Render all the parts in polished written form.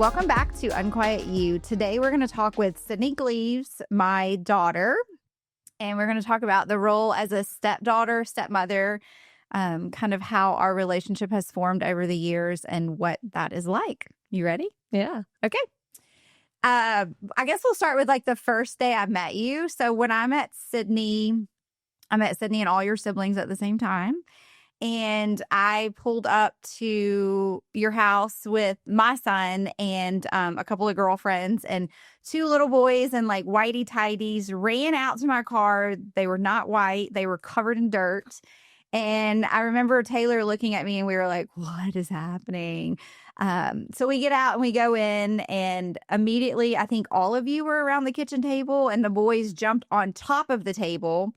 Welcome back to Unquiet You. Today we're going to talk with Sydney Gleaves, my daughter, and we're going to talk about the role as a stepdaughter, stepmother, kind of how our relationship has formed over the years and what that is like. You ready? Yeah. Okay. I guess we'll start with like the first day I met you. So when I met Sydney and all your siblings at the same time. And I pulled up to your house with my son and a couple of girlfriends and two little boys and like whitey tighties ran out to my car. They were not white. They were covered in dirt. And I remember Taylor looking at me and we were like, what is happening? So we get out and we go in and immediately I think all of you were around the kitchen table and the boys jumped on top of the table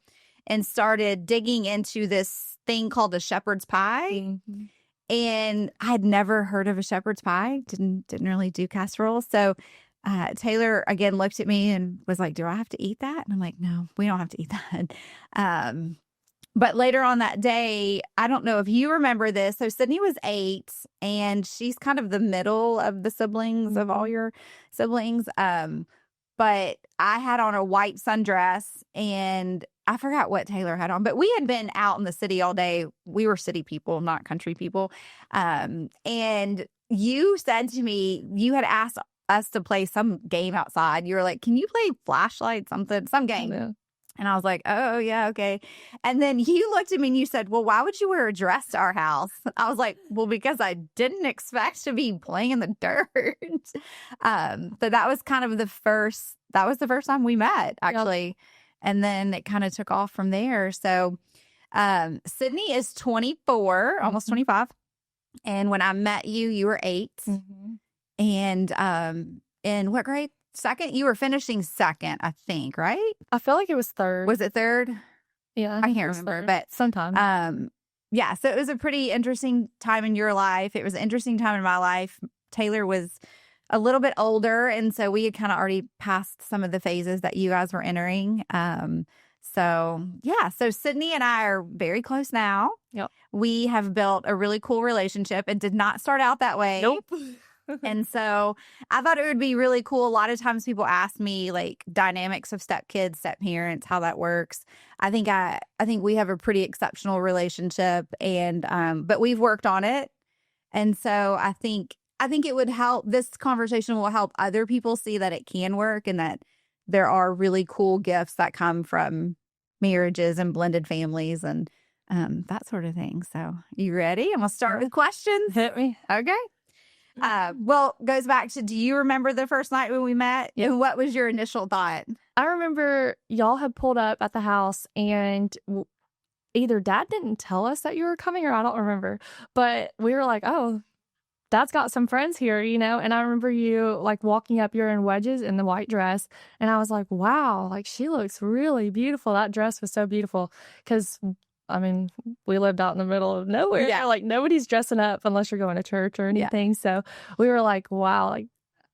and started digging into this thing called a shepherd's pie. Mm-hmm. And I had never heard of a shepherd's pie. Didn't really do casserole. So Taylor again looked at me and was like, do I have to eat that? And I'm like, no, we don't have to eat that. But later on that day, I don't know if you remember this. So Sydney was 8 and she's kind of the middle of the siblings, of all your siblings. But I had on a white sundress and I forgot what Taylor had on, but we had been out in the city all day. We were city people, not country people. And you said to me, you had asked us to play some game outside. You were like, can you play flashlight, some game? Yeah. And I was like, oh, yeah, okay. And then you looked at me and you said, well, why would you wear a dress to our house? I was like, well, because I didn't expect to be playing in the dirt. So that was kind of the first time we met, actually. Yep. And then it kind of took off from there. So Sydney is 24, almost 25. And when I met you, you were 8. Mm-hmm. And in what grade? Second? You were finishing second, I think, right? I feel like it was third. Was it third? Yeah. I can't remember, but sometime. Yeah, so it was a pretty interesting time in your life. It was an interesting time in my life. Taylor was a little bit older, and so we had kind of already passed some of the phases that you guys were entering. So Sydney and I are very close now. Yep. We have built a really cool relationship. It did not start out that way. Nope. And so I thought it would be really cool. A lot of times people ask me like dynamics of stepkids, step parents, how that works. I think we have a pretty exceptional relationship and but we've worked on it. And so I think it would help. This conversation will help other people see that it can work and that there are really cool gifts that come from marriages and blended families and that sort of thing. So you ready? I'm going to start with questions. Hit me. Okay. Well, goes back to, do you remember the first night when we met? Yep. And what was your initial thought? I remember y'all had pulled up at the house and either Dad didn't tell us that you were coming or I don't remember, but we were like, oh, Dad's got some friends here, you know? And I remember you like walking up, you're in wedges in the white dress. And I was like, wow, like she looks really beautiful. That dress was so beautiful. Cause I mean, we lived out in the middle of nowhere. Yeah. Like nobody's dressing up unless you're going to church or anything. Yeah. So we were like, wow, like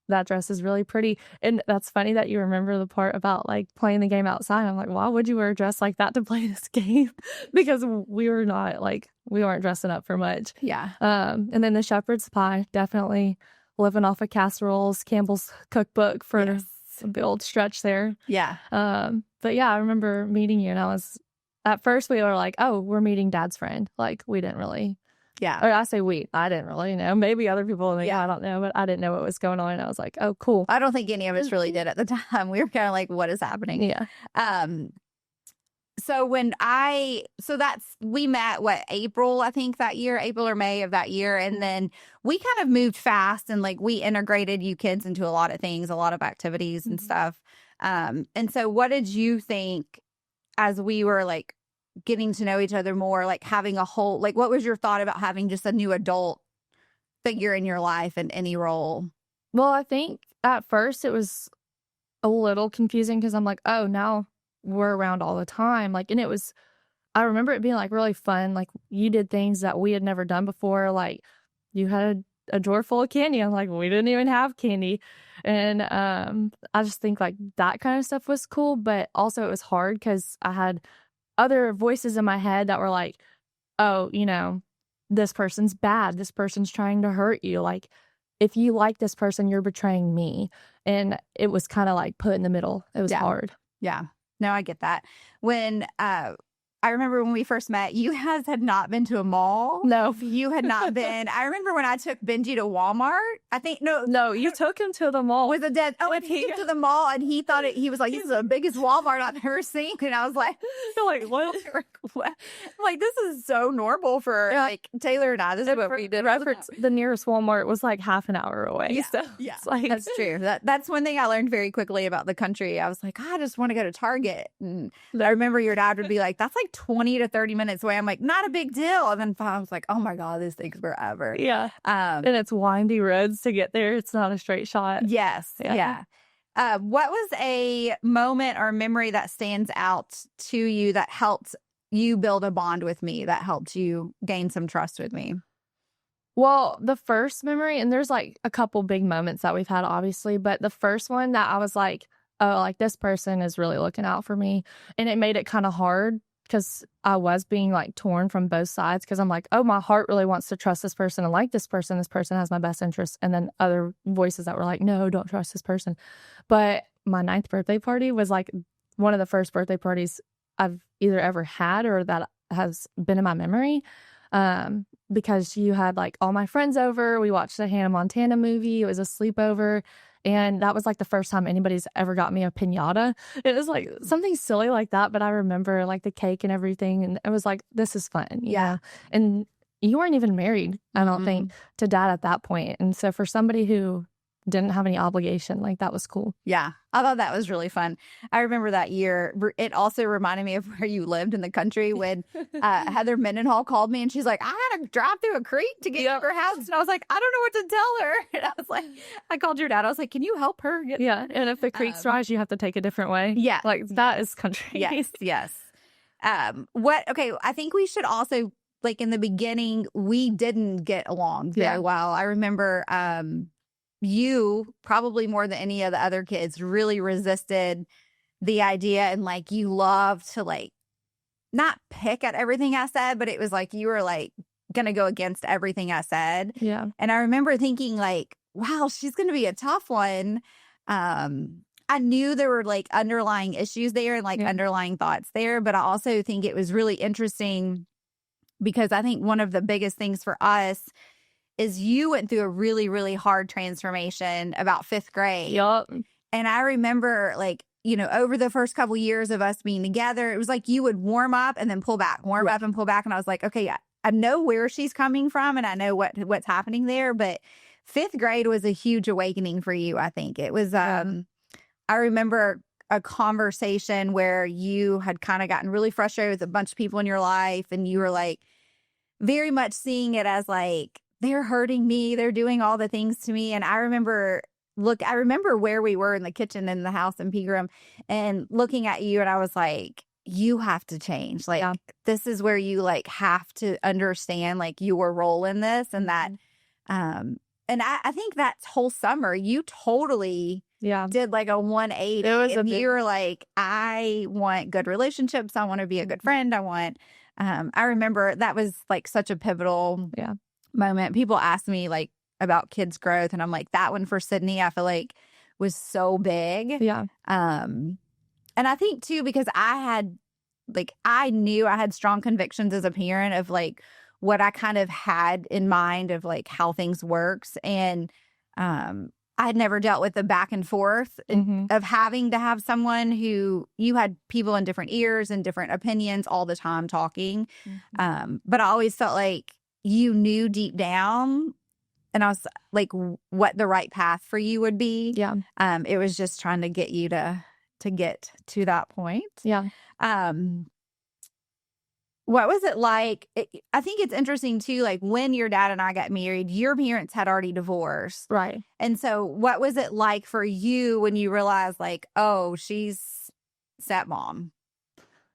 that dress is really pretty. And that's funny that you remember the part about like playing the game outside. I'm like, why would you wear a dress like that to play this game? Because we weren't dressing up for much. Yeah. And then the shepherd's pie, definitely living off of casseroles, Campbell's cookbook for the old stretch there. Yeah. But yeah, I remember meeting you and at first we were like, oh, we're meeting Dad's friend. Like we didn't really. Yeah. Or I say I didn't really know. Maybe other people, I don't know, but I didn't know what was going on. I was like, oh, cool. I don't think any of us really did at the time. We were kind of like, what is happening? Yeah. So we met April, I think that year, April or May of that year. And then we kind of moved fast and like we integrated you kids into a lot of things, a lot of activities and stuff. And so what did you think as we were like getting to know each other more, like having a whole, like what was your thought about having just a new adult figure in your life in any role? Well, I think at first it was a little confusing because I'm like, oh, now we're around all the time. Like, and I remember it being like really fun. Like you did things that we had never done before. Like you had a drawer full of candy. I'm like, we didn't even have candy. And I just think like that kind of stuff was cool. But also it was hard because I had other voices in my head that were like, oh, you know, this person's bad. This person's trying to hurt you. Like if you like this person, you're betraying me. And it was kind of like put in the middle. It was hard. Yeah. No, I get that. When I remember when we first met, you guys had not been to a mall. No. You had not been. I remember when I took Benji to Walmart. I think, No, you took him to the mall. With a dead. Oh, and he took to the mall and he thought he was like, this is the biggest Walmart I've ever seen. And I was like, you're like, what? I'm like, this is so normal for like Taylor and I. This is what we did. The nearest Walmart was like half an hour away. Yeah, so yeah, it's like, that's true. That's one thing I learned very quickly about the country. I was like, I just want to go to Target. And I remember your dad would be like, that's like 20 to 30 minutes away. I'm like, not a big deal. And then I was like, oh my God, this takes forever. Yeah. And it's windy roads to get there. It's not a straight shot. Yes. Yeah. What was a moment or memory that stands out to you that helped you build a bond with me, that helped you gain some trust with me? Well, the first memory, and there's like a couple big moments that we've had, obviously, but the first one that I was like, oh, like this person is really looking out for me. And it made it kind of hard because I was being like torn from both sides because I'm like, oh, my heart really wants to trust this person and like this person. This person has my best interest. And then other voices that were like, no, don't trust this person. But my 9th birthday party was like one of the first birthday parties I've either ever had or that has been in my memory. Because you had like all my friends over. We watched the Hannah Montana movie. It was a sleepover. And that was like the first time anybody's ever got me a piñata. It was like something silly like that. But I remember like the cake and everything. And it was like, this is fun. Yeah. And you weren't even married, I don't think, to Dad at that point. And so for somebody who didn't have any obligation, like that was cool. Yeah. I thought that was really fun. I remember that year. It also reminded me of where you lived in the country when Heather Mendenhall called me and she's like, I had to drive through a creek to get to her house. And I was like, I don't know what to tell her. And I was like, I called your dad. I was like, can you help her? Yeah. And if the creek's dry, you have to take a different way. Yeah. Like that is country. Yes. Yes. Okay. I think we should also, like in the beginning, we didn't get along very well. I remember, you probably more than any of the other kids really resisted the idea, and like you loved to like not pick at everything I said, but it was like you were like gonna go against everything I said. Yeah. And I remember thinking like, wow, she's gonna be a tough one. I knew there were like underlying issues there and like underlying thoughts there, but I also think it was really interesting because I think one of the biggest things for us is you went through a really, really hard transformation about 5th grade. Yup. And I remember like, you know, over the first couple years of us being together, it was like you would warm up and then pull back, warm up and pull back. And I was like, okay, I know where she's coming from and I know what's happening there. But 5th grade was a huge awakening for you, I think. It was, I remember a conversation where you had kind of gotten really frustrated with a bunch of people in your life. And you were like very much seeing it as like, they're hurting me. They're doing all the things to me. And I remember where we were in the kitchen in the house in Pegram and looking at you. And I was like, you have to change. Like, this is where you like have to understand like your role in this and that. And I think that whole summer you totally did like a 180. You were like, I want good relationships. I want to be a good friend. I remember that was like such a pivotal moment. People ask me like about kids' growth, and I'm like, that one for Sydney, I feel like was so big. Yeah. And I think too, because I knew I had strong convictions as a parent of like what I kind of had in mind of like how things works. And I had never dealt with the back and forth of having to have someone who you had people in different ears and different opinions all the time talking. But I always felt like you knew deep down, and I was like, what the right path for you would be. Yeah. It was just trying to get you to get to that point. Yeah. What was it like? I think it's interesting too, like when your dad and I got married, your parents had already divorced. Right. And so what was it like for you when you realized like, oh, she's stepmom?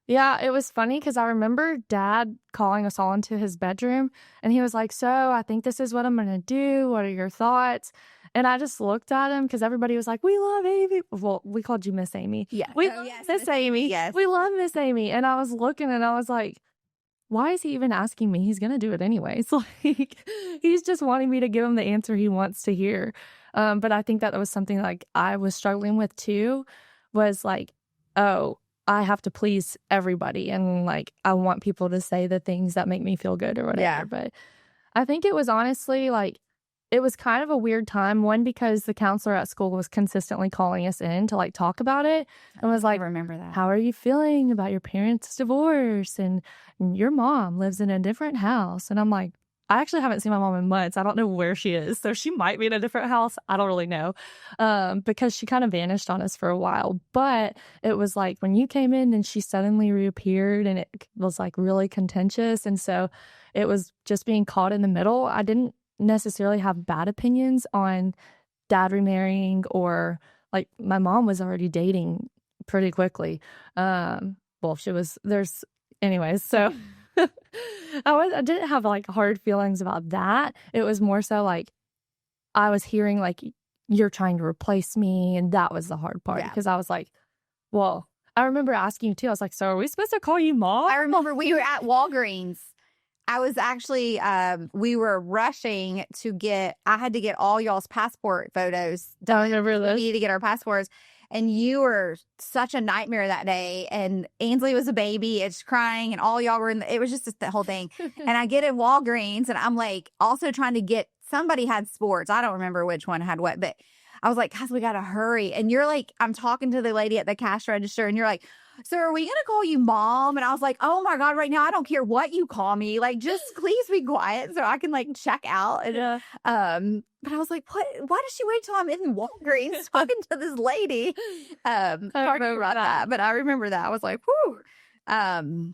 Yeah, it was funny because I remember Dad calling us all into his bedroom and he was like, so I think this is what I'm going to do. What are your thoughts? And I just looked at him because everybody was like, we love Amy. Well, we called you Miss Amy. Yeah. We love Miss Amy. Yes. We love Miss Amy. And I was looking and I was like, why is he even asking me? He's going to do it anyways. Like, he's just wanting me to give him the answer he wants to hear. But I think that was something like I was struggling with too, was like, oh, I have to please everybody. And like, I want people to say the things that make me feel good or whatever. Yeah. But I think it was honestly like, it was kind of a weird time. One, because the counselor at school was consistently calling us in to like talk about it and was like, I remember that. how are you feeling about your parents' divorce? And your mom lives in a different house. And I'm like, I actually haven't seen my mom in months. I don't know where she is. So she might be in a different house. I don't really know. Because she kind of vanished on us for a while. But it was like when you came in and she suddenly reappeared and it was like really contentious. And so it was just being caught in the middle. I didn't necessarily have bad opinions on dad remarrying, or like my mom was already dating pretty quickly. Well, she was, there's anyways. So I didn't have like hard feelings about that. It was more so like I was hearing like, you're trying to replace me. And that was the hard part, because I was like, well, I remember asking you too. I was like, so are we supposed to call you mom? I remember we were at Walgreens. I was actually, we were rushing to I had to get all y'all's passport photos done. I remember this. We needed to get our passports. And you were such a nightmare that day. And Ainsley was a baby. It's crying. And all y'all were it was just the whole thing. And I get in Walgreens and I'm like also trying to get, somebody had sports. I don't remember which one had what, but I was like, guys, we got to hurry. And you're like, I'm talking to the lady at the cash register and you're like, so are we going to call you mom? And I was like, oh my God, right now, I don't care what you call me. Like, just please be quiet so I can like check out. And, but I was like, what? Why does she wait till I'm in Walgreens talking to this lady? Sorry about that. But I remember that. I was like, whew.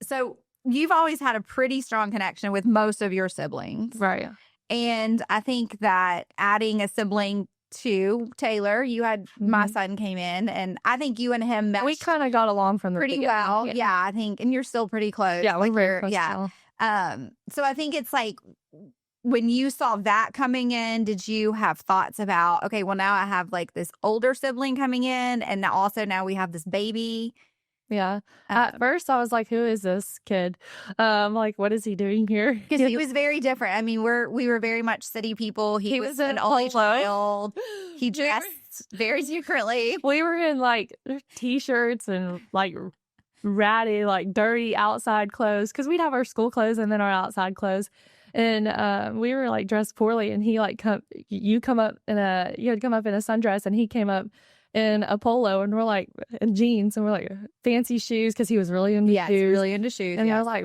So you've always had a pretty strong connection with most of your siblings. Right. And I think that adding a sibling to Taylor, you had my son came in, and I think you and him met. We kind of got along from the pretty beginning. well. Yeah, I think, and you're still pretty close. Yeah, we're very close. Yeah. Now. So I think it's like when you saw that coming in, did you have thoughts about, okay, well now I have like this older sibling coming in, and now we have this baby. Yeah. At first, I was like, who is this kid? Like, what is he doing here? Because he was very different. I mean, we were very much city people. He was an only child. He dressed very secretly. We were in like t-shirts and like ratty, like dirty outside clothes, because we'd have our school clothes and then our outside clothes. And we were like dressed poorly, and he like you had come up in a sundress, and he came up in a polo, and we're like in jeans, and we're like fancy shoes, because he was really into shoes. Really into shoes. And I was like,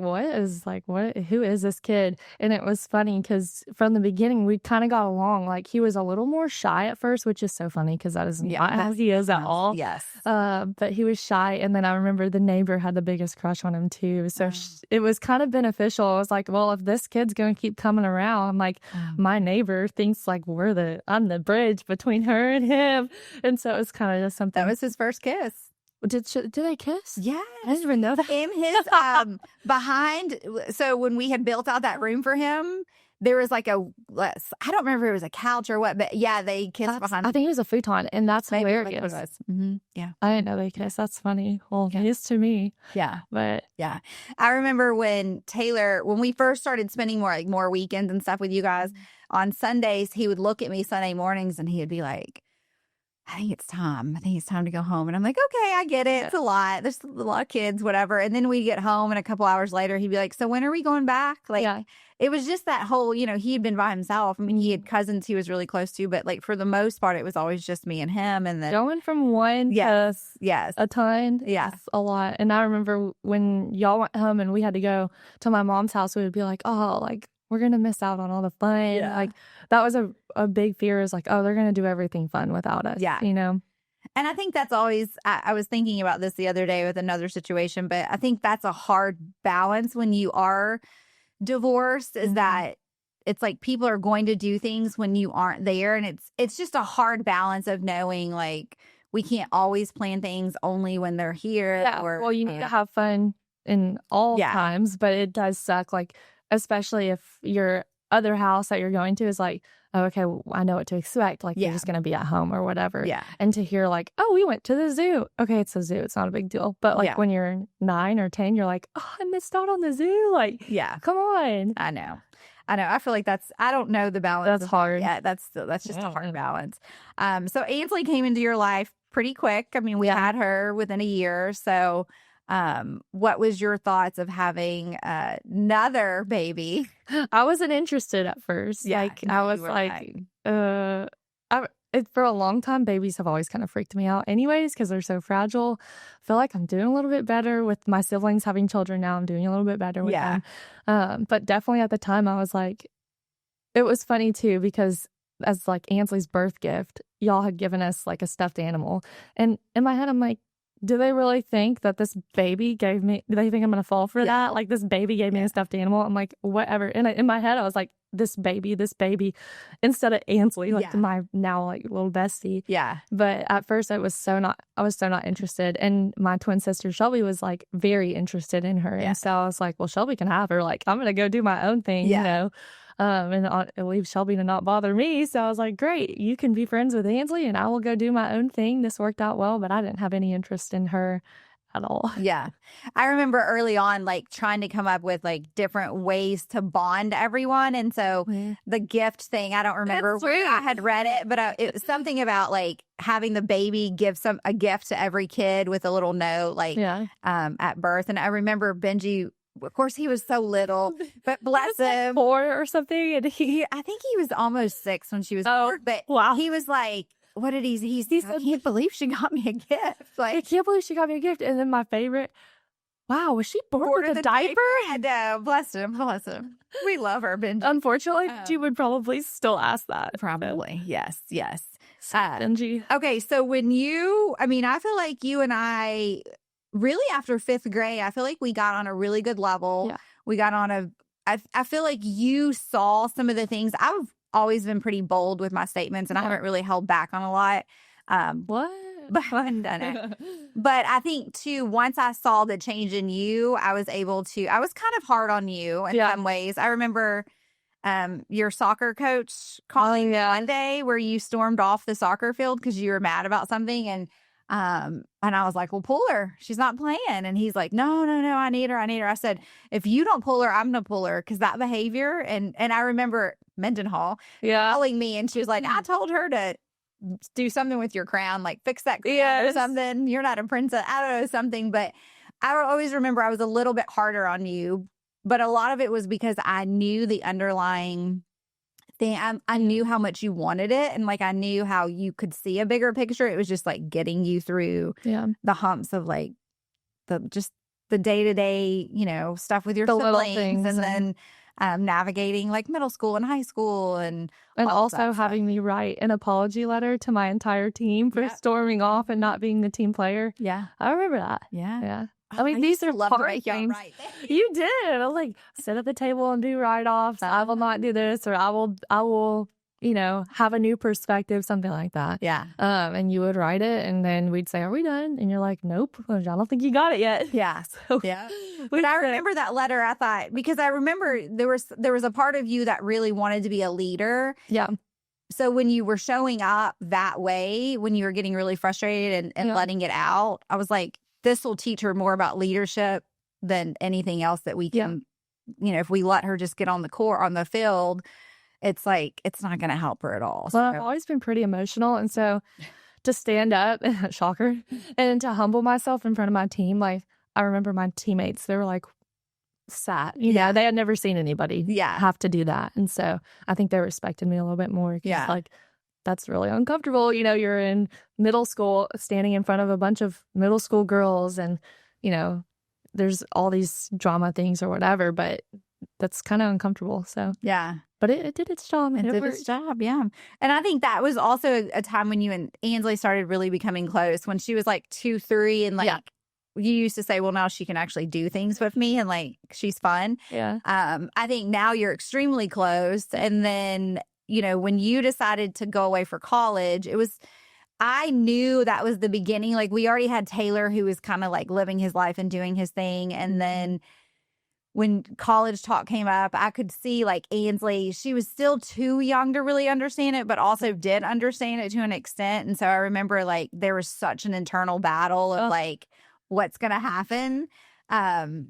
who is this kid? And it was funny because from the beginning we kind of got along. Like, he was a little more shy at first, which is so funny because that is not how he is at all. Yes. But he was shy, and then I remember the neighbor had the biggest crush on him too. So it was kind of beneficial. I was like, well, if this kid's going to keep coming around, like my neighbor thinks like I'm the bridge between her and him. And so it was kind of just something. That was his first kiss. Did they kiss? Yeah. I didn't even know that. In his behind. So when we had built out that room for him, there was like I don't remember if it was a couch or what, but yeah, they kissed behind. I think it was a futon, and that's hilarious. Like it was. Yeah. I didn't know they kissed. That's funny. Well, it is to me. Yeah. But yeah. I remember when we first started spending more weekends and stuff with you guys, on Sundays, he would look at me Sunday mornings and he would be like, I think it's time to go home. And I'm like, okay, I get it. It's a lot. There's a lot of kids, whatever. And then we get home, and a couple hours later, he'd be like, so when are we going back? Like, it was just that whole, he had been by himself. I mean, he had cousins he was really close to, but like for the most part, it was always just me and him. And then going from one to a ton. Yes. A lot. And I remember when y'all went home and we had to go to my mom's house, we would be like, oh, like, we're going to miss out on all the fun. Yeah. Like, that was a big fear, is like, oh, they're going to do everything fun without us. Yeah. And I think that's always, I was thinking about this the other day with another situation, but I think that's a hard balance when you are divorced, is that it's like people are going to do things when you aren't there. And it's just a hard balance of knowing, like, we can't always plan things only when they're here. Yeah. Well, you need to have fun in all times, but it does suck. Like, especially if your other house that you're going to is like oh, okay, I know what to expect. Like, you're Yeah. just going to be at home or whatever. Yeah. And to hear like, oh, we went to the zoo. Okay, it's a zoo. It's not a big deal. But like Yeah. when you're 9 or 10, you're like, oh, I missed out on the zoo. Like, Yeah. come on. I know. I feel like I don't know the balance. That's hard. Yeah, that's just a hard balance. So Ainsley came into your life pretty quick. I mean, we had her within a year. So, what was your thoughts of having another baby? I wasn't interested at first. Yeah, Like, I was like, for a long time, babies have always kind of freaked me out anyways, because they're so fragile. I feel like I'm doing a little bit better with my siblings having children now. I'm doing a little bit better with them. But definitely at the time, I was like, it was funny too, because as like Ansley's birth gift, y'all had given us like a stuffed animal. And in my head, I'm like, do they really think that this baby do they think I'm going to fall for that? Like, this baby gave me a stuffed animal. I'm like, whatever. And in my head, I was like, this baby, instead of Ansley, like my now like little bestie. Yeah. But at first I was so not interested. And my twin sister Shelby was like very interested in her. And so I was like, well, Shelby can have her. Like, I'm going to go do my own thing, you know? And leave Shelby to not bother me. So I was like, great, you can be friends with Ansley and I will go do my own thing. This worked out well, but I didn't have any interest in her at all. Yeah. I remember early on, like trying to come up with like different ways to bond everyone. And so the gift thing, I don't remember where I had read it, but it was something about like having the baby give a gift to every kid with a little note, like at birth. And I remember Benji, of course, he was so little, but bless him. Like 4 or something. And I think he was almost 6 when she was born. But he was like, what did he said, I can't believe she got me a gift. Like, I can't believe she got me a gift. And then my favorite, wow, was she born with a diaper? I know. Bless him. We love her, Benji. Unfortunately, she would probably still ask that. Probably. Yes. Benji. Okay. So I feel like you and I, really after 5th grade, I feel like we got on a really good level. Yeah. We got on I feel like you saw some of the things. I've always been pretty bold with my statements and I haven't really held back on a lot. What? But I haven't done it. But I think too, once I saw the change in you, I was kind of hard on you in some ways. I remember your soccer coach calling me one day where you stormed off the soccer field because you were mad about something. And I was like, well, pull her. She's not playing. And he's like, no, I need her. I said, if you don't pull her, I'm going to pull her. Cause that behavior. And I remember Mendenhall calling me and she was like, I told her to do something with your crown, like fix that crown or something. You're not a princess. I don't know, something. But I always remember I was a little bit harder on you, but a lot of it was because I knew the underlying thing. I knew how much you wanted it, and like I knew how you could see a bigger picture. It was just like getting you through the humps of like the day-to-day, stuff with your siblings, and then navigating like middle school and high school, and also having me write an apology letter to my entire team for storming off and not being the team player. Yeah, I remember that. Yeah. I mean, these are hard things. Right. You did. I was like, sit at the table and do write-offs. I will not do this, or I will, have a new perspective, something like that. Yeah. And you would write it, and then we'd say, "Are we done?" And you're like, "Nope, I don't think you got it yet." Yeah. So, yeah. But I remember that letter. I thought, because I remember there was a part of you that really wanted to be a leader. Yeah. So when you were showing up that way, when you were getting really frustrated and letting it out, I was like, this will teach her more about leadership than anything else that we can, if we let her just get on the court, on the field, it's like, it's not going to help her at all. Well, I've always been pretty emotional. And so to stand up, shocker, and to humble myself in front of my team, like I remember my teammates, they were like, sad, they had never seen anybody have to do that. And so I think they respected me a little bit more. Yeah. Like, that's really uncomfortable. You're in middle school standing in front of a bunch of middle school girls and, there's all these drama things or whatever, but that's kind of uncomfortable. So, but it did its job. It did its job. Yeah. And I think that was also a time when you and Ansley started really becoming close, when she was like 2, 3 and like, you used to say, well, now she can actually do things with me and like, she's fun. Yeah. I think now you're extremely close. And then, when you decided to go away for college, I knew that was the beginning. Like we already had Taylor, who was kind of like living his life and doing his thing. And then when college talk came up, I could see like Ainsley, she was still too young to really understand it, but also did understand it to an extent. And so I remember like there was such an internal battle of like what's going to happen. And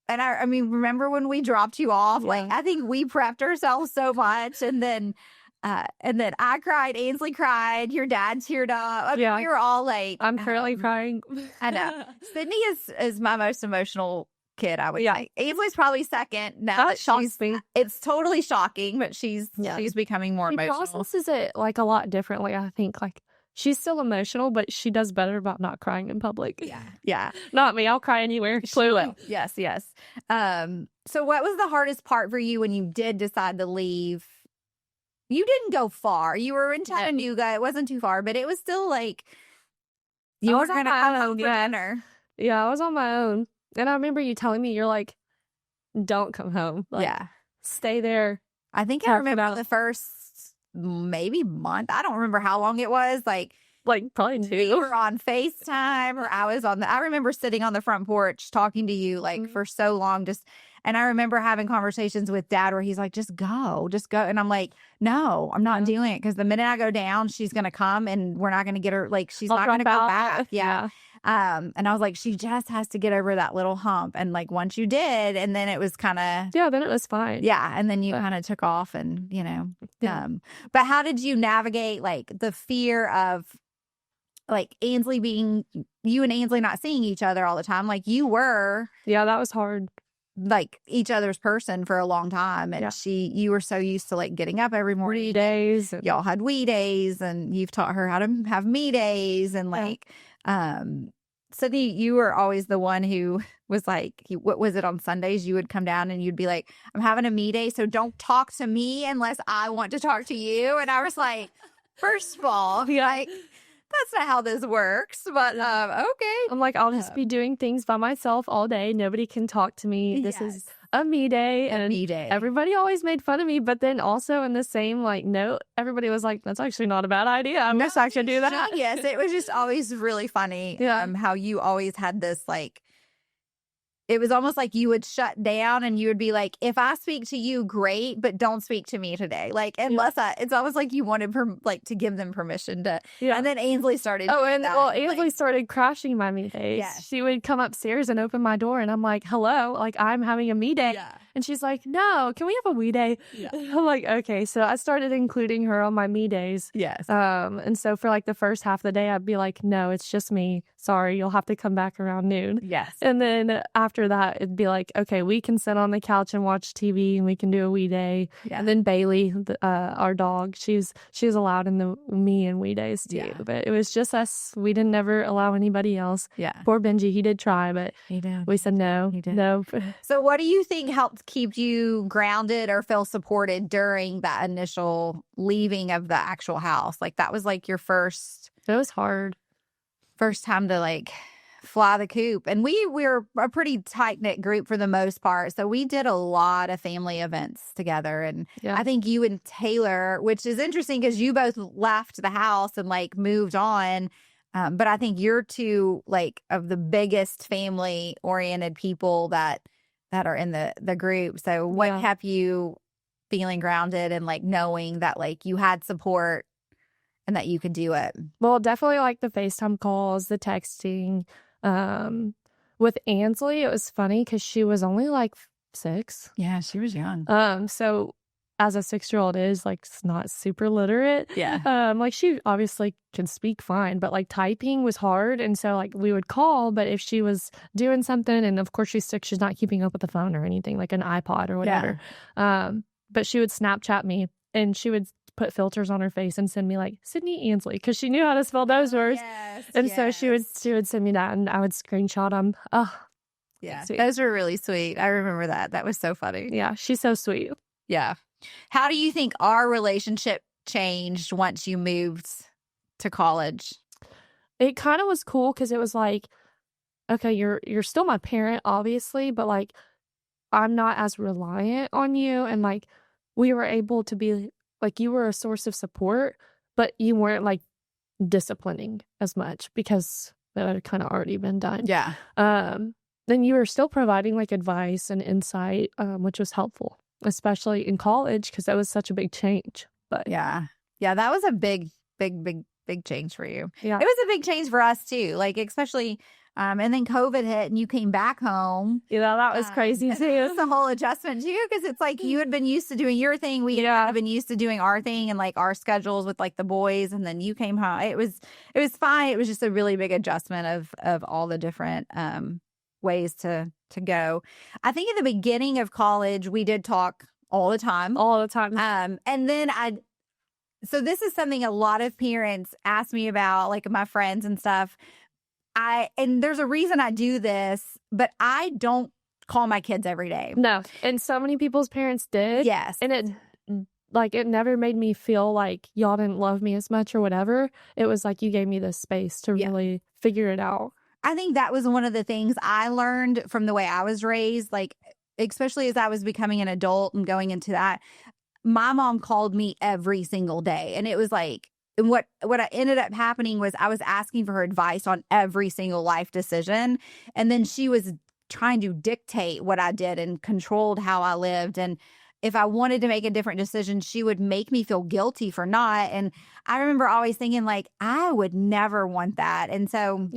I mean, remember when we dropped you off? Like, I think we prepped ourselves so much, and then I cried, Ainsley cried, your dad teared up. I mean, we were all like, I'm currently crying. I know. Sydney is my most emotional kid, I would say. Ainsley's probably second. Now that shocks me. It's totally shocking, but she's becoming more emotional. She processes it like a lot differently, I think. Like, she's still emotional, but she does better about not crying in public. Yeah. Not me. I'll cry anywhere. Clearly. Yes. So what was the hardest part for you when you did decide to leave? You didn't go far. You were in Chattanooga. It wasn't too far, but it was still like you were going to come home for dinner. Yeah, I was on my own. And I remember you telling me, you're like, don't come home. Like, stay there. I think I remember the first maybe month. I don't remember how long it was. Like probably 2. We were on FaceTime, or I remember sitting on the front porch talking to you like for so long. And I remember having conversations with Dad where he's like, just go. And I'm like, no, I'm not doing it. Because the minute I go down, she's going to come and we're not going to get her. Like, she's not going to go back. Yeah. And I was like, she just has to get over that little hump. And like, once you did, and then it was kind of. Yeah, then it was fine. Yeah. And then you kind of took off and, but how did you navigate like the fear of like you and Ainsley not seeing each other all the time? Like you were. Yeah, that was hard. Like each other's person for a long time, and you were so used to like getting up every morning. We days, y'all had we days, and you've taught her how to have me days, and like, Sydney, you were always the one who was like, what was it on Sundays? You would come down and you'd be like, I'm having a me day, so don't talk to me unless I want to talk to you. And I was like, first of all, like. That's not how this works, but okay. I'm like, I'll just be doing things by myself all day. Nobody can talk to me. This is a me day. Everybody always made fun of me, but then also in the same like note, everybody was like, that's actually not a bad idea. I guess I should do that. Yes, it was just always really funny how you always had this like, it was almost like you would shut down and you would be like, if I speak to you, great, but don't speak to me today. Like, unless it's almost like you wanted to give them permission to. Yeah. And then Ainsley started. Oh, and Ainsley started crashing my me days. Yeah. She would come upstairs and open my door and I'm like, hello, like I'm having a me day. Yeah. And she's like, no, can we have a we day? Yeah. I'm like, okay. So I started including her on my me days. Yes. And so for like the first half of the day, I'd be like, no, it's just me. Sorry, you'll have to come back around noon. Yes. And then after that, it'd be like, okay, we can sit on the couch and watch TV and we can do a we day. Yeah. And then Bailey, our dog, she's allowed in the me and we days too. Yeah. But it was just us. We didn't ever allow anybody else. Yeah. Poor Benji, he did try, but we said no. He did. No. So what do you think helped keep you grounded or feel supported during that initial leaving of the actual house? Like that was like your first. It was hard. First time to like fly the coop. And we're a pretty tight-knit group for the most part. So we did a lot of family events together. And I think you and Taylor, which is interesting because you both left the house and like moved on. But I think you're two like of the biggest family oriented people that are in the group. So what kept you feeling grounded and like knowing that like you had support and that you could do it? Well, definitely like the FaceTime calls, the texting. With Ainsley, it was funny because she was only like 6. Yeah, she was young. So as a 6-year-old is like not super literate. Yeah. Like she obviously can speak fine, but like typing was hard. And so like we would call, but if she was doing something, and of course she's 6, she's not keeping up with the phone or anything, like an iPod or whatever. Yeah. But she would Snapchat me and she would put filters on her face and send me like Sydney Ainsley because she knew how to spell those words. Yes, and so she would send me that and I would screenshot them. Oh, yeah, sweet. Those were really sweet. I remember that. That was so funny. Yeah, she's so sweet. Yeah. How do you think our relationship changed once you moved to college? It kind of was cool because it was like, okay, you're still my parent, obviously, but like I'm not as reliant on you, and like we were able to be like, you were a source of support, but you weren't like disciplining as much because that had kind of already been done. Yeah. then you were still providing like advice and insight, which was helpful, especially in college because that was such a big change. But yeah, that was a big, big, big, big change for you. yeah, It was a big change for us too. Like especially, and then COVID hit, and you came back home. that was crazy And too. it was a whole adjustment too, because it's like you had been used to doing your thing, we had been used to doing our thing, and like our schedules with like the boys, and then you came home. It was fine. It was just a really big adjustment of all the different ways to go. I think at the beginning of college, we did talk all the time. And then so this is something a lot of parents ask me about, like my friends and stuff. And there's a reason I do this, but I don't call my kids every day. No. And so many people's parents did. Yes. And it never made me feel like y'all didn't love me as much or whatever. It was like you gave me the space to really figure it out. I think that was one of the things I learned from the way I was raised, like, especially as I was becoming an adult and going into that. My mom called me every single day. And it was like, and what ended up happening was I was asking for her advice on every single life decision. And then she was trying to dictate what I did and controlled how I lived. And if I wanted to make a different decision, she would make me feel guilty for not. And I remember always thinking, like, I would never want that. And so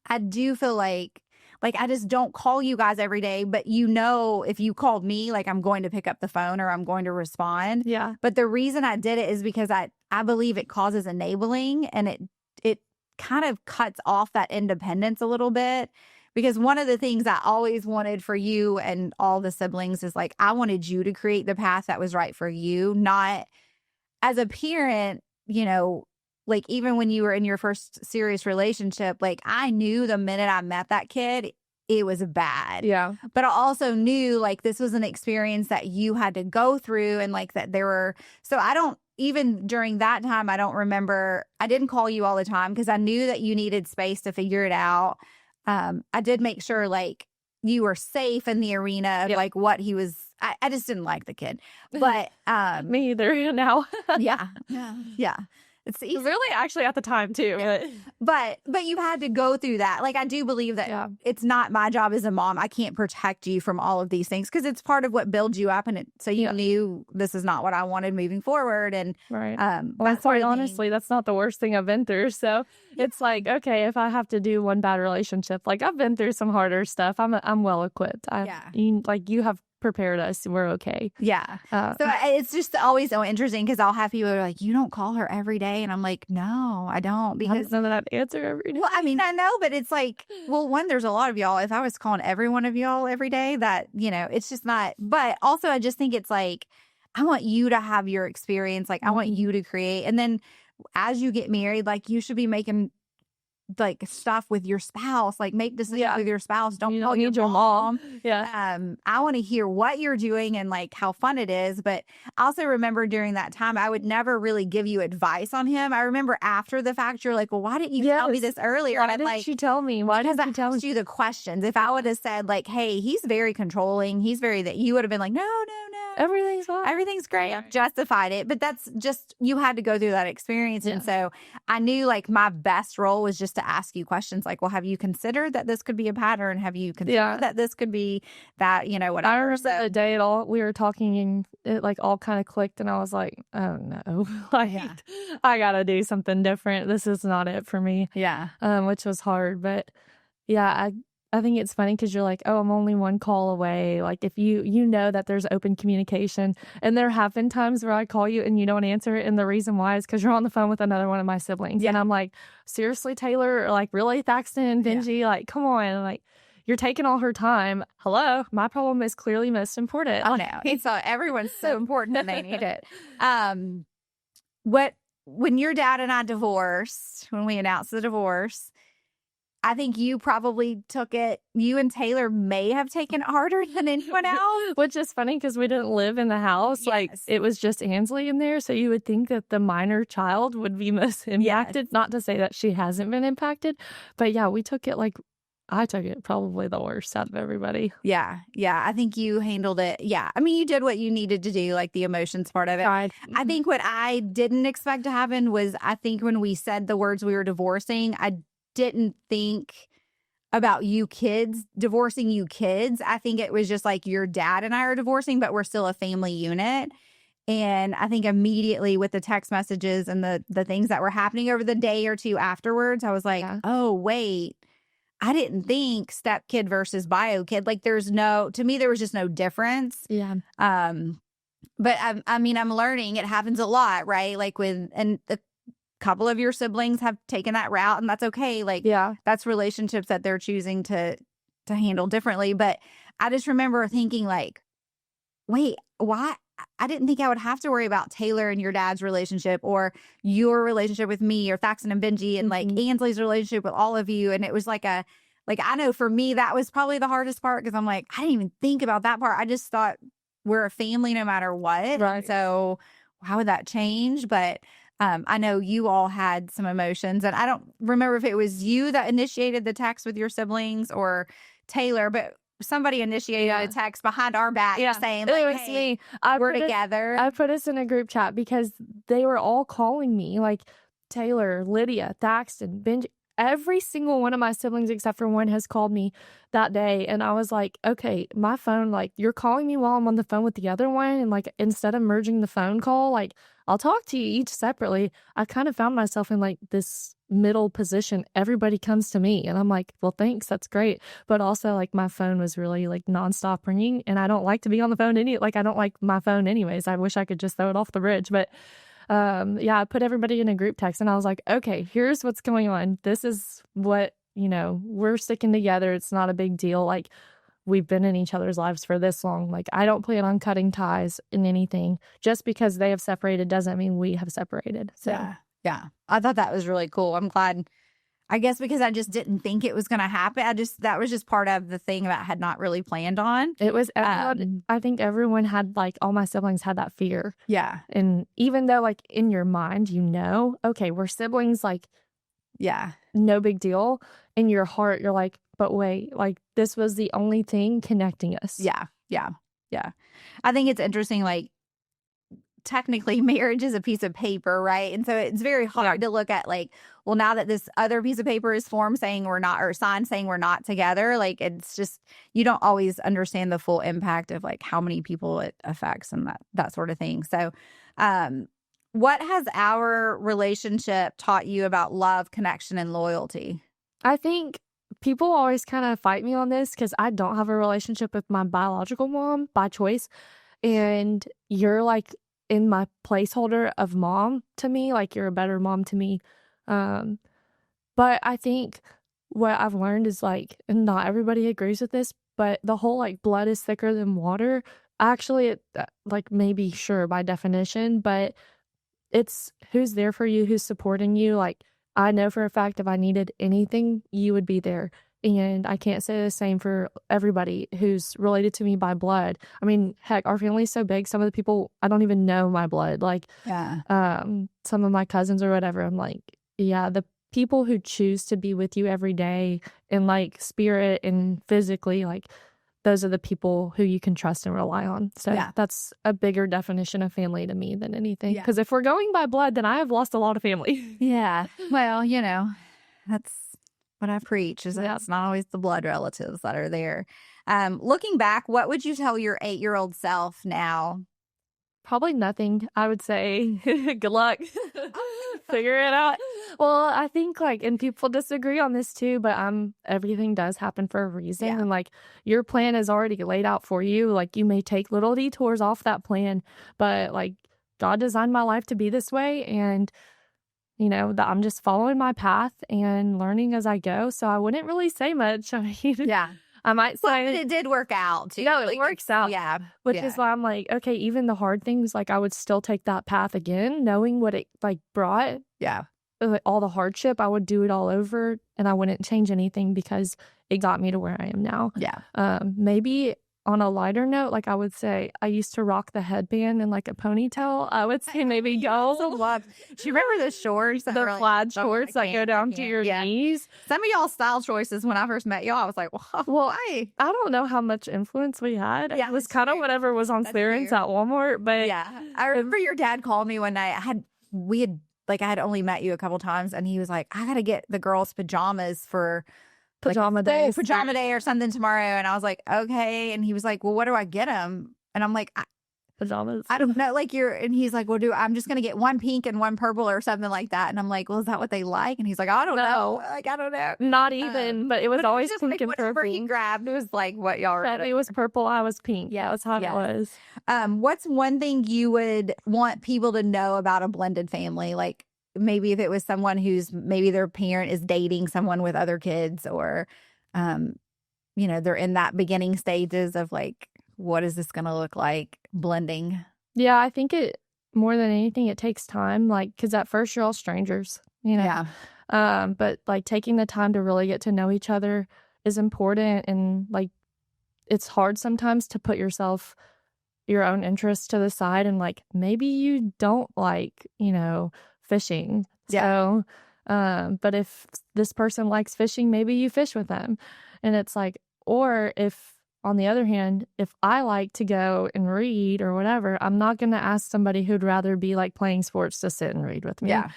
I do feel like I just don't call you guys every day, but if you called me, like I'm going to pick up the phone or I'm going to respond. Yeah. But the reason I did it is because I believe it causes enabling, and it kind of cuts off that independence a little bit. Because one of the things I always wanted for you and all the siblings is like, I wanted you to create the path that was right for you, not as a parent, like even when you were in your first serious relationship, like I knew the minute I met that kid, it was bad. Yeah. But I also knew like this was an experience that you had to go through, and like that so I don't, even during that time, I don't remember, I didn't call you all the time because I knew that you needed space to figure it out. I did make sure like you were safe in the arena of like what he was. I just didn't like the kid, but me either now. yeah. It's easy. Really, actually, at the time too. But you had to go through that. Like I do believe that it's not my job as a mom. I can't protect you from all of these things because it's part of what builds you up, and so you knew this is not what I wanted moving forward. And right. Well, quite honestly, that's not the worst thing I've been through. So it's like, okay, if I have to do one bad relationship, like I've been through some harder stuff. I'm well equipped. You have prepared us. We're okay. Yeah. So it's just always so interesting because I'll have people who are like, you don't call her every day. And I'm like, no, I don't. Because none of that answer every day. Well, I mean, I know, but it's like, well, one, there's a lot of y'all. If I was calling every one of y'all every day, that, it's just not. But also, I just think it's like, I want you to have your experience. Like, I want you to create. And then as you get married, like, you should be making like stuff with your spouse, like make decisions with your spouse. Don't call your mom. Yeah. I want to hear what you're doing and like how fun it is. But I also remember during that time, I would never really give you advice on him. I remember after the fact, you're like, well, why didn't you tell me this earlier? Why didn't you tell me? Why didn't you tell me? You the questions. If I would have said like, hey, he's very controlling, that you would have been like, no. Everything's fine. Everything's great. I've justified it. But that's just, you had to go through that experience. And so I knew like my best role was just to ask you questions like, well, have you considered that this could be a pattern? Have you considered that this could be that, whatever. I remember the day we were talking and it like all kind of clicked and I was like, oh no, I got to do something different. This is not it for me. Yeah. Which was hard. But yeah, I think it's funny because you're like, oh, I'm only one call away. Like if you know that there's open communication, and there have been times where I call you and you don't answer it, and the reason why is because you're on the phone with another one of my siblings, and I'm like, seriously, Taylor, like really, Thaxton and Benji, like come on, like you're taking all her time. Hello, my problem is clearly most important. Oh no, it's everyone's so important and they need it. When your dad and I divorced, when we announced the divorce, I think you probably took it, you and Taylor may have taken it harder than anyone else. Which is funny because we didn't live in the house. Yes. Like it was just Ansley in there. So you would think that the minor child would be most impacted. Yes. Not to say that she hasn't been impacted. But yeah, we took it like, I took it probably the worst out of everybody. Yeah. I think you handled it. Yeah. I mean, you did what you needed to do, like the emotions part of it. God. I think what I didn't expect to happen was, I think when we said the words we were divorcing, I didn't think about you kids, divorcing you kids. I think it was just like your dad and I are divorcing, but we're still a family unit. And I think immediately with the text messages and the things that were happening over the day or two afterwards, I was like, Yeah. oh, wait, I didn't think step kid versus bio kid. Like to me, there was just no difference. Yeah. But I mean, I'm learning it happens a lot, right? Like and a couple of your siblings have taken that route, and that's okay. Like, Yeah. that's relationships that they're choosing to handle differently. But I just remember thinking like, wait, why? I didn't think I would have to worry about Taylor and your dad's relationship or your relationship with me or Thaxton and Benji and like Ainsley's relationship with all of you. And it was like I know for me, that was probably the hardest part because I'm like, I didn't even think about that part. I just thought we're a family no matter what. Right. So how would that change? But I know you all had some emotions, and I don't remember if it was you that initiated the text with your siblings or Taylor, but somebody initiated a text behind our back saying, like, it was hey, me. we're together. I put us in a group chat because they were all calling me, like Taylor, Lydia, Thaxton, Benji. Every single one of my siblings except for one has called me that day. And I was like, okay, my phone, like, you're calling me while I'm on the phone with the other one. And like, instead of merging the phone call, like, I'll talk to you each separately. I kind of found myself in like this middle position. Everybody comes to me and I'm like, well, thanks. That's great. But also like my phone was really like nonstop ringing and I don't like to be on the phone I don't like my phone anyways. I wish I could just throw it off the bridge. But I put everybody in a group text and I was like, okay, here's what's going on. This is what, we're sticking together. It's not a big deal. Like, we've been in each other's lives for this long. Like, I don't plan on cutting ties in anything. Just because they have separated doesn't mean we have separated. So yeah. I thought that was really cool. I'm glad. I guess because I just didn't think it was going to happen. That was just part of the thing that I had not really planned on. It was, I think everyone had, like, all my siblings had that fear. Yeah. And even though, like, in your mind, okay, we're siblings, like, yeah, no big deal. In your heart, you're like, but wait, like, this was the only thing connecting us. Yeah. I think it's interesting, like, technically marriage is a piece of paper, right? And so it's very hard to look at like, well, now that this other piece of paper is formed saying we're not, or signed saying we're not together, like, it's just, you don't always understand the full impact of like how many people it affects and that sort of thing. So what has our relationship taught you about love, connection, and loyalty? I think people always kind of fight me on this because I don't have a relationship with my biological mom by choice. And you're like in my placeholder of mom to me, like you're a better mom to me. But I think what I've learned is like, and not everybody agrees with this, but the whole like blood is thicker than water. Actually, it like maybe sure by definition, but it's who's there for you, who's supporting you. Like, I know for a fact if I needed anything, you would be there. And I can't say the same for everybody who's related to me by blood. I mean, heck, our family's so big, some of the people, I don't even know my blood. Like, some of my cousins or whatever, I'm like, yeah, the people who choose to be with you every day in like spirit and physically, like, those are the people who you can trust and rely on. So that's a bigger definition of family to me than anything. Because if we're going by blood, then I have lost a lot of family. Yeah. Well, that's what I preach is that it's not always the blood relatives that are there. Looking back, what would you tell your 8-year-old self now? Probably nothing. I would say good luck. Figure it out. Well, I think like, and people disagree on this too, but everything does happen for a reason. And like your plan is already laid out for you. Like you may take little detours off that plan, but like God designed my life to be this way. And I'm just following my path and learning as I go. So I wouldn't really say much. I mean, I might say it did work out too. No, it works out. Yeah. Which is why I'm like, okay, even the hard things, like I would still take that path again, knowing what it like brought. Yeah. Like, all the hardship, I would do it all over and I wouldn't change anything because it got me to where I am now. Yeah. Maybe on a lighter note, like I would say I used to rock the headband in like a ponytail. I would say maybe go. Do you remember the shorts? The plaid shorts that go down to your knees? Some of y'all style choices when I first met y'all, I was like, well, why? I don't know how much influence we had. It was kind of whatever was on clearance at Walmart. But I remember your dad called me one night. I had only met you a couple times and he was like, I got to get the girls' pajamas for Pajama day, days. pajama day or something tomorrow. And I was like, okay. And he was like, well, what do I get him? And I'm like, Pajamas. I don't know. Like and he's like, well, I'm just going to get one pink and one purple or something like that. And I'm like, well, is that what they like? And he's like, I don't know. Like, I don't know. Not even, but it was always just pink like and whatever purple. he grabbed, it was like what y'all were. It was purple, I was pink. Yeah, that's how it was. What's one thing you would want people to know about a blended family? Like maybe if it was someone who's maybe their parent is dating someone with other kids, or they're in that beginning stages of like, what is this going to look like blending? Yeah, I think more than anything, it takes time. Like, because at first you're all strangers, Yeah. But like taking the time to really get to know each other is important. And like, it's hard sometimes to put your own interests to the side. And like, maybe you don't like, fishing. Yeah. So, but if this person likes fishing, maybe you fish with them. And it's like, or if, on the other hand, if I like to go and read or whatever, I'm not going to ask somebody who'd rather be like playing sports to sit and read with me. Yeah.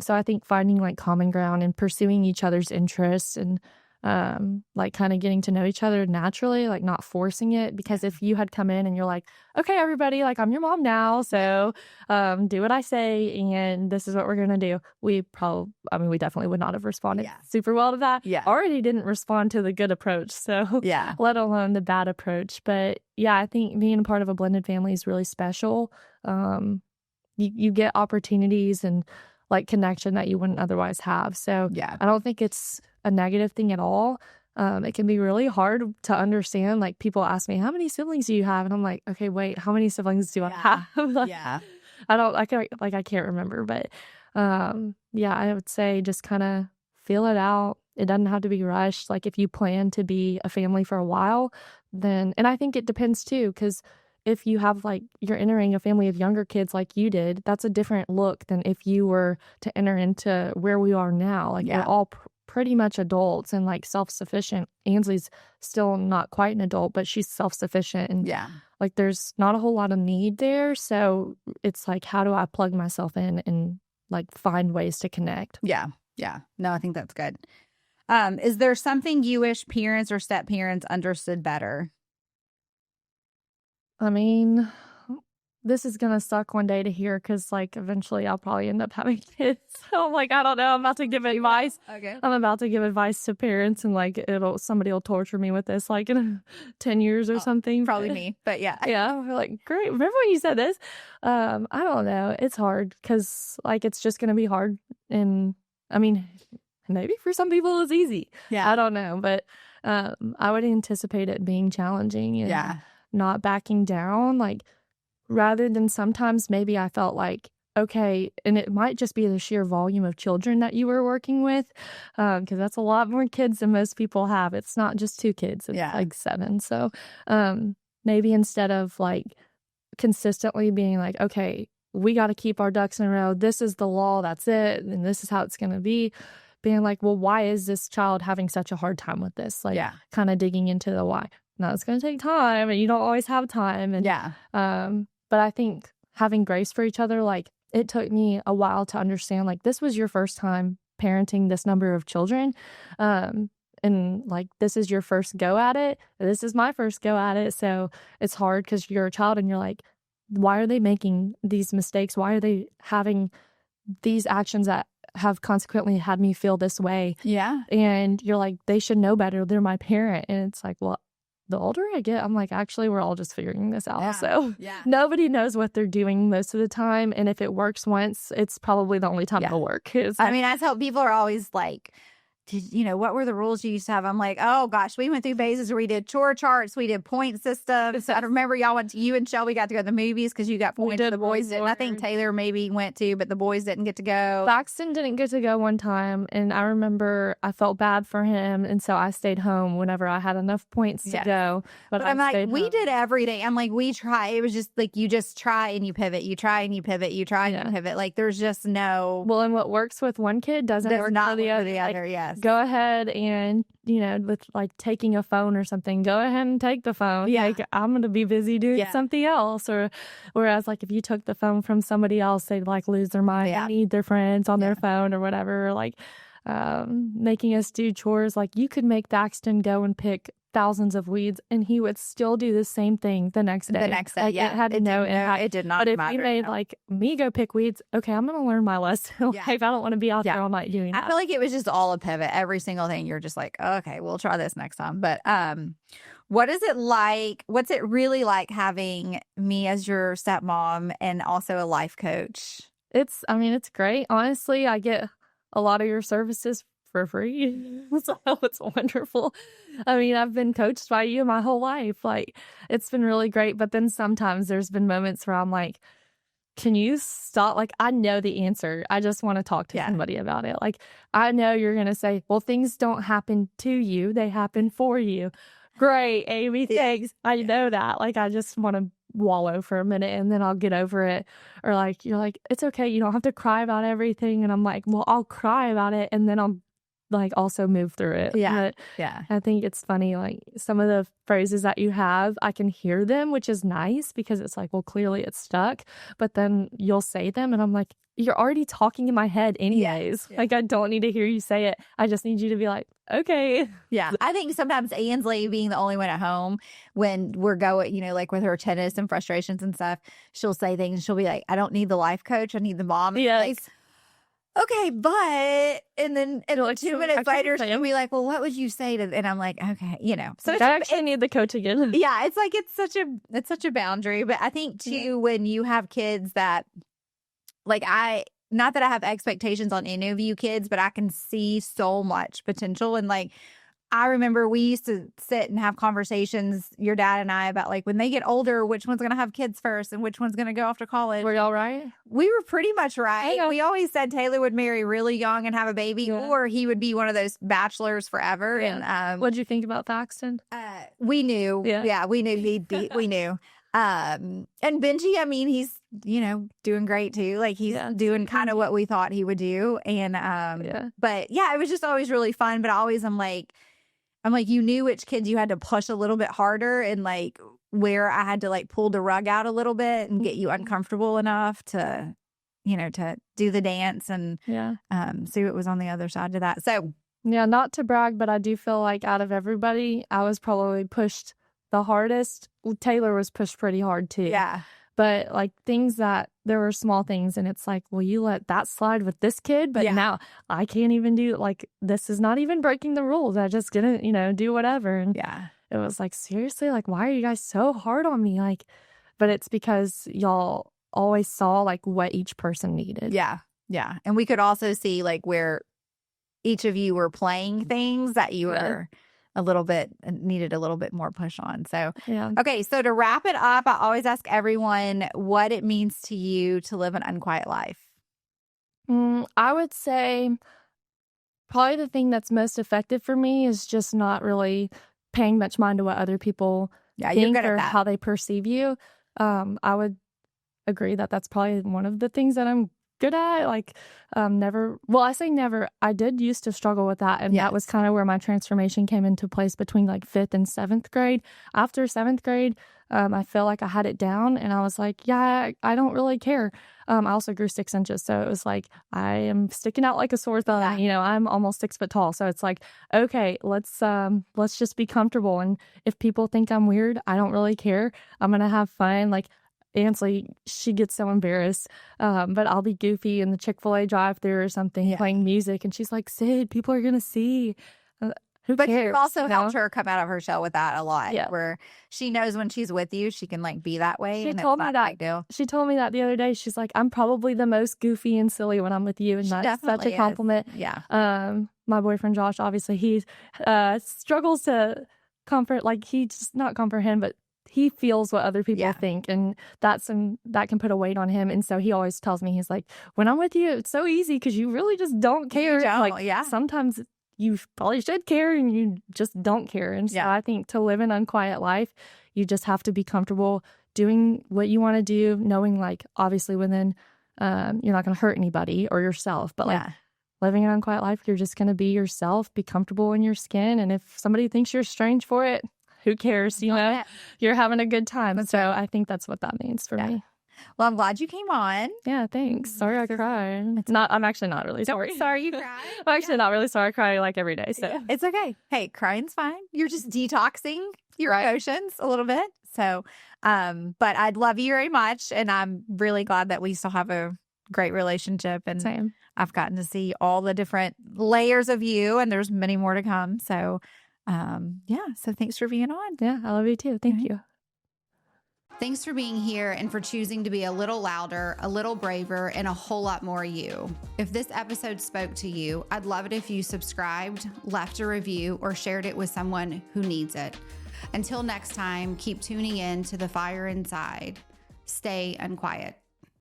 So I think finding like common ground and pursuing each other's interests and like kind of getting to know each other naturally, like not forcing it. Because if you had come in and you're like, okay, everybody, like I'm your mom now, so do what I say and this is what we're going to do. We definitely would not have responded super well to that. Yeah. Already didn't respond to the good approach. So yeah, let alone the bad approach. But yeah, I think being a part of a blended family is really special. You get opportunities and like connection that you wouldn't otherwise have. So yeah, I don't think it's a negative thing at all. It can be really hard to understand. Like people ask me, how many siblings do you have? And I'm like, okay, wait, how many siblings do I have? Like, yeah. I can't remember, but yeah, I would say just kind of feel it out. It doesn't have to be rushed. Like if you plan to be a family for a while, then, and I think it depends too, because if you have like, you're entering a family of younger kids like you did, that's a different look than if you were to enter into where we are now. Like we're all pretty much adults and like self-sufficient. Ainsley's still not quite an adult, but she's self-sufficient. And like there's not a whole lot of need there. So it's like, how do I plug myself in and like find ways to connect? Yeah. Yeah. No, I think that's good. Is there something you wish parents or step parents understood better? I mean, this is going to suck one day to hear because, like, eventually I'll probably end up having kids. So I'm like, I don't know. I'm about to give advice. Okay. I'm about to give advice to parents and, like, somebody will torture me with this, like, in 10 years or something. Probably me, but yeah. Yeah. We're like, great. Remember when you said this? I don't know. It's hard because, like, it's just going to be hard. And, I mean, maybe for some people it's easy. Yeah. I don't know. But I would anticipate it being challenging and not backing down. Like, rather than sometimes maybe I felt like, okay, and it might just be the sheer volume of children that you were working with, because that's a lot more kids than most people have. It's not just 2 kids, it's like 7. So maybe instead of like consistently being like, okay, we got to keep our ducks in a row. This is the law. That's it. And this is how it's going to be. Being like, well, why is this child having such a hard time with this? Like kind of digging into the why. Now it's going to take time and you don't always have time. And but I think having grace for each other, like it took me a while to understand, like this was your first time parenting this number of children. And like, this is your first go at it. This is my first go at it. So it's hard because you're a child and you're like, why are they making these mistakes? Why are they having these actions that have consequently had me feel this way? Yeah. And you're like, they should know better. They're my parent. And it's like, well, the older I get, I'm like, actually, we're all just figuring this out. So nobody knows what they're doing most of the time. And if it works once, it's probably the only time it'll work. I mean, that's how people are always like, what were the rules you used to have? I'm like, oh gosh, we went through phases where we did chore charts, we did point systems. I remember you and Shelby got to go to the movies because you got points. The boys didn't. I think Taylor maybe went to, but the boys didn't get to go. Baxton didn't get to go one time, and I remember I felt bad for him, and so I stayed home whenever I had enough points to go. But I'm like, we did every day. I'm like, we try. It was just like you just try and you pivot. You try and you pivot. You try and you pivot. Like there's just no. Well, and what works with one kid doesn't work for the other. Yes. Go ahead and, with like taking a phone or something, go ahead and take the phone. Yeah. Like, I'm going to be busy doing something else. Or whereas like if you took the phone from somebody else, they'd like lose their mind and need their friends on their phone or whatever. Like, making us do chores. Like, you could make Thaxton go and pick thousands of weeds and he would still do the same thing the next day. Like, yeah. It had no impact. It did not But if matter. we made like me go pick weeds, okay, I'm going to learn my lesson. Like, I don't want to be out there all night doing that. I feel like it was just all a pivot. Every single thing you're just like, okay, we'll try this next time. But what is it like? What's it really like having me as your stepmom and also a life coach? It's great. Honestly, I get a lot of your services for free. So it's wonderful. I mean, I've been coached by you my whole life. Like, it's been really great. But then sometimes there's been moments where I'm like, can you stop? Like, I know the answer. I just want to talk to somebody about it. Like, I know you're going to say, well, things don't happen to you. They happen for you. Great, Amy, thanks. I know that. Like, I just want to wallow for a minute and then I'll get over it. Or like, you're like, it's okay. You don't have to cry about everything. And I'm like, well, I'll cry about it. And then I'll like also move through it. But I think it's funny. Like, some of the phrases that you have, I can hear them, which is nice because it's like, well, clearly it's stuck. But then you'll say them and I'm like, you're already talking in my head anyways. Like, I don't need to hear you say it. I just need you to be like, okay. Yeah. I think sometimes Ansley being the only one at home when we're going, you know, like with her tennis and frustrations and stuff, she'll say things. She'll be like, I don't need the life coach. I need the mom. Yeah. Like, okay, but, and then like 2 minutes later, she'll be like, well, what would you say to, and I'm like, okay, you know. So I actually need the coach again. Yeah. It's like, it's such a boundary. But I think too, when you have kids that, like, not that I have expectations on any of you kids, but I can see so much potential. And like, I remember we used to sit and have conversations, your dad and I, about like when they get older, which one's going to have kids first and which one's going to go off to college. Were y'all right? We were pretty much right. We always said Taylor would marry really young and have a baby, or he would be one of those bachelors forever. And what'd you think about Thaxton? We knew. Yeah, we knew we knew. And Benji, I mean, he's, you know, doing great too. Like, he's doing kind of what we thought he would do. And but yeah, it was just always really fun. But I'm like, you knew which kids you had to push a little bit harder, and like where I had to like pull the rug out a little bit and get you uncomfortable enough to, you know, to do the dance and see what was on the other side of that. So yeah, not to brag, but I do feel like out of everybody, I was probably pushed the hardest. Well, Taylor was pushed pretty hard too. Yeah. But like things that there were small things, and it's like, well, you let that slide with this kid, but now I can't even do, like, this is not even breaking the rules. I just didn't, you know, do whatever. And it was like, seriously, like, why are you guys so hard on me? Like, but it's because y'all always saw like what each person needed. Yeah. Yeah. And we could also see like where each of you were playing things that you were needed a little bit more push on. So, okay. So to wrap it up, I always ask everyone what it means to you to live an unquiet life. I would say probably the thing that's most effective for me is just not really paying much mind to what other people think or how they perceive you. I would agree that that's probably one of the things that I'm good at. Like, I say never. I did used to struggle with that. And that was kind of where my transformation came into place between like 5th and 7th grade. After 7th grade, I feel like I had it down and I was like, I don't really care. I also grew 6 inches. So it was like, I am sticking out like a sore thumb. Yeah. You know, I'm almost 6 foot tall. So it's like, okay, let's just be comfortable. And if people think I'm weird, I don't really care. I'm going to have fun. Like, Ansley, she gets so embarrassed, but I'll be goofy in the Chick-fil-A drive-thru or something playing music, and she's like, Sid, people are gonna see. Who but cares? You've also helped her come out of her shell with that a lot, where she knows when she's with you, she can like be that way. She told me that. She told me that the other day. She's like, I'm probably the most goofy and silly when I'm with you, and that's such a compliment. Yeah. My boyfriend Josh, obviously, he struggles to comfort, like he just not comprehend, but he feels what other people think, and that can put a weight on him. And so he always tells me, he's like, when I'm with you, it's so easy because you really just don't care. Sometimes you probably should care and you just don't care. And so I think to live an unquiet life, you just have to be comfortable doing what you want to do, knowing like obviously within you're not going to hurt anybody or yourself, but like living an unquiet life, you're just going to be yourself, be comfortable in your skin. And if somebody thinks you're strange for it, who cares? You know, you're having a good time. So I think that's what that means for me. Well, I'm glad you came on. Yeah, thanks. Sorry I cried. I'm actually not really sorry. Sorry you cried. I'm actually not really sorry. I cry like every day. So It's okay. Hey, crying's fine. You're just detoxing your emotions a little bit. So, but I love you very much. And I'm really glad that we still have a great relationship. And same. I've gotten to see all the different layers of you, and there's many more to come. So, yeah. So thanks for being on. Yeah, I love you too. Thank you. Thanks for being here and for choosing to be a little louder, a little braver, and a whole lot more you. If this episode spoke to you, I'd love it if you subscribed, left a review, or shared it with someone who needs it. Until next time, keep tuning in to the fire inside. Stay unquiet.